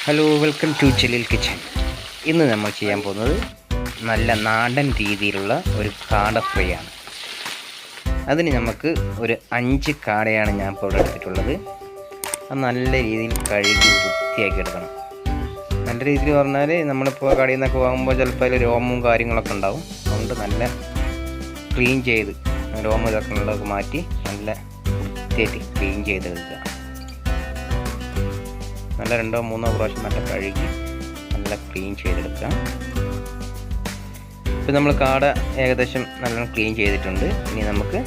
Hello, welcome to Jaleel kitchen. ഇന്ന് നമ്മൾ ചെയ്യാൻ പോകുന്നത് നല്ല നാടൻ രീതിയിലുള്ള ഒരു കാട ഫ്രൈ ആണ്. അതിന് നമുക്ക് ഒരു 5 കാടയാണ് ഞാൻ ഇപ്പോൾ ഇവിടെ എടുത്തിട്ടുള്ളത്. അത് നല്ല രീതിയിൽ കഴുകി വൃത്തിയാക്കി എടുക്കണം. നല്ല രീതിയിൽ പറഞ്ഞാൽ നമ്മളിപ്പോൾ കടയിൽ നിന്നൊക്കെ വാങ്ങുമ്പോൾ ചിലപ്പോൾ അതിൽ രോമവും കാര്യങ്ങളൊക്കെ ഉണ്ടാവും. അതുകൊണ്ട് നല്ല ക്ലീൻ ചെയ്ത് രോമം ഇതൊക്കെ ഉള്ളതൊക്കെ മാറ്റി നല്ല വൃത്തിയായിട്ട് ക്ലീൻ ചെയ്തെടുക്കുക. നല്ല 2-3 പ്രാവശ്യം നല്ല കഴുകി നല്ല ക്ലീൻ ചെയ്തെടുക്കാം. ഇപ്പം നമ്മൾ കാട ഏകദേശം നല്ലോണം ക്ലീൻ ചെയ്തിട്ടുണ്ട്. ഇനി നമുക്ക്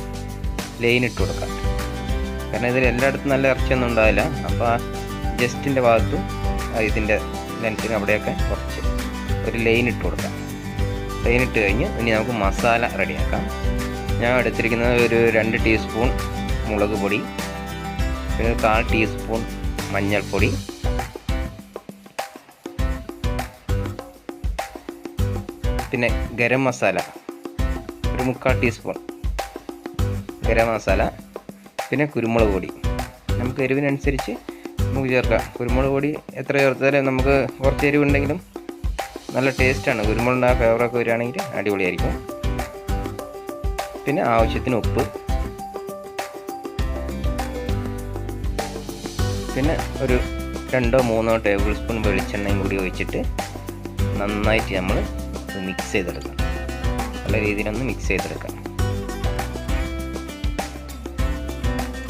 ലൈൻ ഇട്ട് കൊടുക്കാം. കാരണം ഇതിൽ എല്ലായിടത്തും നല്ല ഇറച്ചിയൊന്നും ഉണ്ടാവില്ല. അപ്പോൾ ജസ്റ്റിൻ്റെ ഭാഗത്തും ഇതിൻ്റെ ലെൻത്തിന് അവിടെയൊക്കെ കുറച്ച് ഒരു ലൈൻ ഇട്ട് കൊടുക്കാം. ലൈൻ ഇട്ട് കഴിഞ്ഞ് ഇനി നമുക്ക് മസാല റെഡിയാക്കാം. ഞാൻ എടുത്തിരിക്കുന്നത് ഒരു 2 ടീസ്പൂൺ മുളക് പൊടി, പിന്നെ 1/4 ടീസ്പൂൺ മഞ്ഞൾപ്പൊടി, പിന്നെ ഗരം മസാല ഒരു 1/4 ടീസ്പൂൺ ഗരം മസാല, പിന്നെ കുരുമുളക് പൊടി. നമുക്ക് എരിവിനനുസരിച്ച് നമുക്ക് ചേർക്കാം. കുരുമുളക് പൊടി എത്ര ചേർത്താലും നമുക്ക് കുറച്ച് എരിവുണ്ടെങ്കിലും നല്ല ടേസ്റ്റാണ്. കുരുമുളകിൻ്റെ ആ ഫ്ലേവറൊക്കെ വരികയാണെങ്കിൽ അടിപൊളിയായിരിക്കും. പിന്നെ ആവശ്യത്തിന് ഉപ്പ്, പിന്നെ ഒരു 2-3 ടേബിൾ സ്പൂൺ വെളിച്ചെണ്ണയും കൂടി ഒഴിച്ചിട്ട് നന്നായിട്ട് നമ്മൾ മിക്സ് ചെയ്തെടുക്കാം. നല്ല രീതിയിലൊന്ന് മിക്സ് ചെയ്തെടുക്കാം.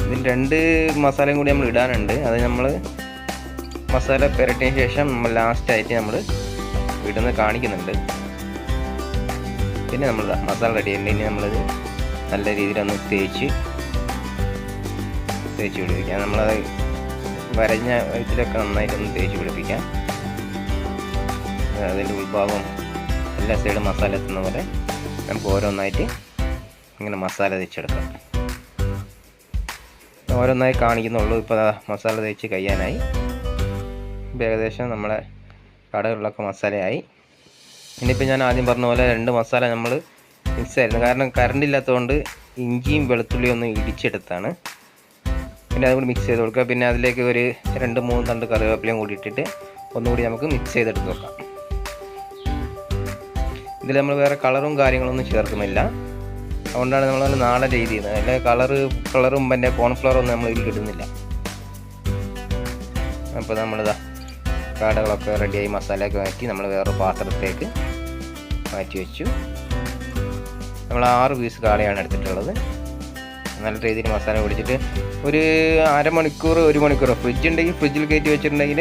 ഇതിൽ 2 മസാലയും കൂടി നമ്മൾ ഇടാനുണ്ട്. അത് നമ്മൾ മസാല പുരട്ടിയതിന് ശേഷം നമ്മൾ ലാസ്റ്റായിട്ട് നമ്മൾ ഇടുന്നത് കാണിക്കുന്നുണ്ട്. പിന്നെ നമ്മൾ മസാല റെഡി ആയിട്ട് ഇനി നമ്മളത് നല്ല രീതിയിലൊന്ന് തേച്ച് പിടിപ്പിക്കാം. നമ്മളത് വരഞ്ഞ ഇതിലൊക്കെ നന്നായിട്ടൊന്ന് തേച്ച് പിടിപ്പിക്കാം. അതിൻ്റെ ഉൾഭാഗം എല്ലാ സൈഡും മസാല എത്തുന്ന പോലെ നമുക്ക് ഓരോന്നായിട്ട് ഇങ്ങനെ മസാല തേച്ചെടുക്കാം. ഓരോന്നായി കാണിക്കുന്നുള്ളൂ. ഇപ്പോൾ മസാല തേച്ച് കഴിയാനായി. ഏകദേശം നമ്മളെ കടകളിലൊക്കെ മസാലയായി. ഇനിയിപ്പോൾ ഞാൻ ആദ്യം പറഞ്ഞ പോലെ 2 മസാല നമ്മൾ മിക്സ് ആയിരുന്നു. കാരണം കറണ്ട് ഇല്ലാത്തതുകൊണ്ട് ഇഞ്ചിയും വെളുത്തുള്ളിയും ഒന്ന് ഇടിച്ചെടുത്താണ്. പിന്നെ അതുകൂടി മിക്സ് ചെയ്ത് കൊടുക്കുക. പിന്നെ അതിലേക്ക് ഒരു 2-3 തണ്ട് കറിവേപ്പിലയും കൂടി ഇട്ടിട്ട് ഒന്നുകൂടി നമുക്ക് മിക്സ് ചെയ്തെടുത്ത് വെക്കാം. ഇതിൽ നമ്മൾ വേറെ കളറും കാര്യങ്ങളൊന്നും ചേർക്കുന്നില്ല. അതുകൊണ്ടാണ് നമ്മൾ നാടൻ രീതി ചെയ്യുന്നത്. അല്ലെ കളറും പിന്നെ കോൺഫ്ലവറൊന്നും നമ്മൾ ഇതിൽ ഇടുന്നില്ല. അപ്പോൾ നമ്മളിതാ കാടകളൊക്കെ റെഡിയായി മസാലയൊക്കെ മാറ്റി നമ്മൾ വേറെ പാത്രത്തേക്ക് മാറ്റി വെച്ചു. നമ്മൾ 6 പീസ് കാടയാണ് എടുത്തിട്ടുള്ളത്. നല്ല രീതിയിൽ മസാല പിടിച്ചിട്ട് ഒരു അരമണിക്കൂർ 1 മണിക്കൂർ ഫ്രിഡ്ജ് ഉണ്ടെങ്കിൽ ഫ്രിഡ്ജിൽ കയറ്റി വെച്ചിട്ടുണ്ടെങ്കിൽ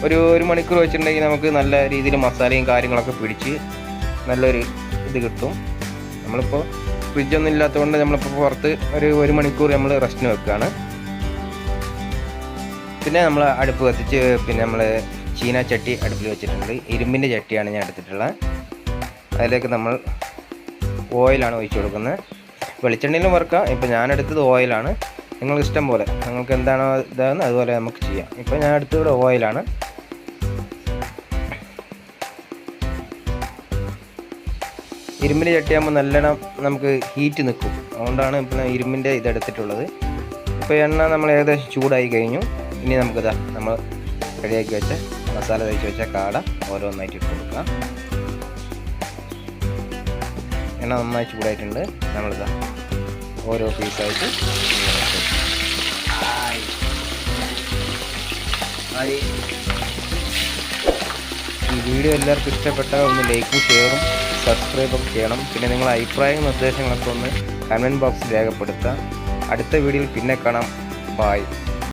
ഒരു 1 മണിക്കൂർ വെച്ചിട്ടുണ്ടെങ്കിൽ നമുക്ക് നല്ല രീതിയിൽ മസാലയും കാര്യങ്ങളൊക്കെ പിടിച്ച് നല്ലൊരു ഇത് കിട്ടും. നമ്മളിപ്പോൾ ഫ്രിഡ്ജൊന്നും ഇല്ലാത്തതുകൊണ്ട് നമ്മളിപ്പോൾ പുറത്ത് ഒരു 1 മണിക്കൂർ നമ്മൾ റെസ്റ്റിന് വെക്കുകയാണ്. പിന്നെ നമ്മൾ അടുപ്പ് കത്തിച്ച് പിന്നെ നമ്മൾ ചീനച്ചട്ടി അടുപ്പിൽ വെച്ചിട്ടുണ്ട്. ഇരുമ്പിൻ്റെ ചട്ടിയാണ് ഞാൻ എടുത്തിട്ടുള്ളത്. അതിലേക്ക് നമ്മൾ ഓയിലാണ് ഒഴിച്ചു കൊടുക്കുന്നത്. വെളിച്ചെണ്ണയിലും വറുക്കാം. ഇപ്പോൾ ഞാനെടുത്തത് ഓയിലാണ്. നിങ്ങൾക്ക് ഇഷ്ടം പോലെ നിങ്ങൾക്ക് എന്താണോ ഇതാകുന്നത് അതുപോലെ നമുക്ക് ചെയ്യാം. ഇപ്പോൾ ഞാൻ എടുത്തത് ഓയിലാണ്. ഇരുമ്പിൻ്റെ ചട്ടിയാകുമ്പോൾ നല്ലോണം നമുക്ക് ഹീറ്റ് നിൽക്കും. അതുകൊണ്ടാണ് ഇപ്പോൾ ഇരുമ്പിൻ്റെ ഇതെടുത്തിട്ടുള്ളത്. ഇപ്പോൾ എണ്ണ നമ്മൾ ഏകദേശം ചൂടായി കഴിഞ്ഞു. ഇനി നമുക്കിതാ നമ്മൾ റെഡിയാക്കി വെച്ച മസാല തേച്ച് വെച്ച കാട ഓരോന്നായിട്ട് ഇട്ട് കൊടുക്കാം. എണ്ണ നന്നായി ചൂടായിട്ടുണ്ട്. നമ്മളിതാ ഓരോ പീസായിട്ട് ഈ വീഡിയോ എല്ലാവർക്കും ഇഷ്ടപ്പെട്ടാൽ ഒന്ന് ലൈക്കും ഷെയറും സബ്സ്ക്രൈബും ചെയ്യണം. പിന്നെ നിങ്ങളുടെ അഭിപ്രായവും നിർദ്ദേശങ്ങളൊക്കെ ഒന്ന് കമൻറ്റ് ബോക്സിൽ രേഖപ്പെടുത്തുക. അടുത്ത വീഡിയോയിൽ പിന്നെ കാണാം. ബൈ.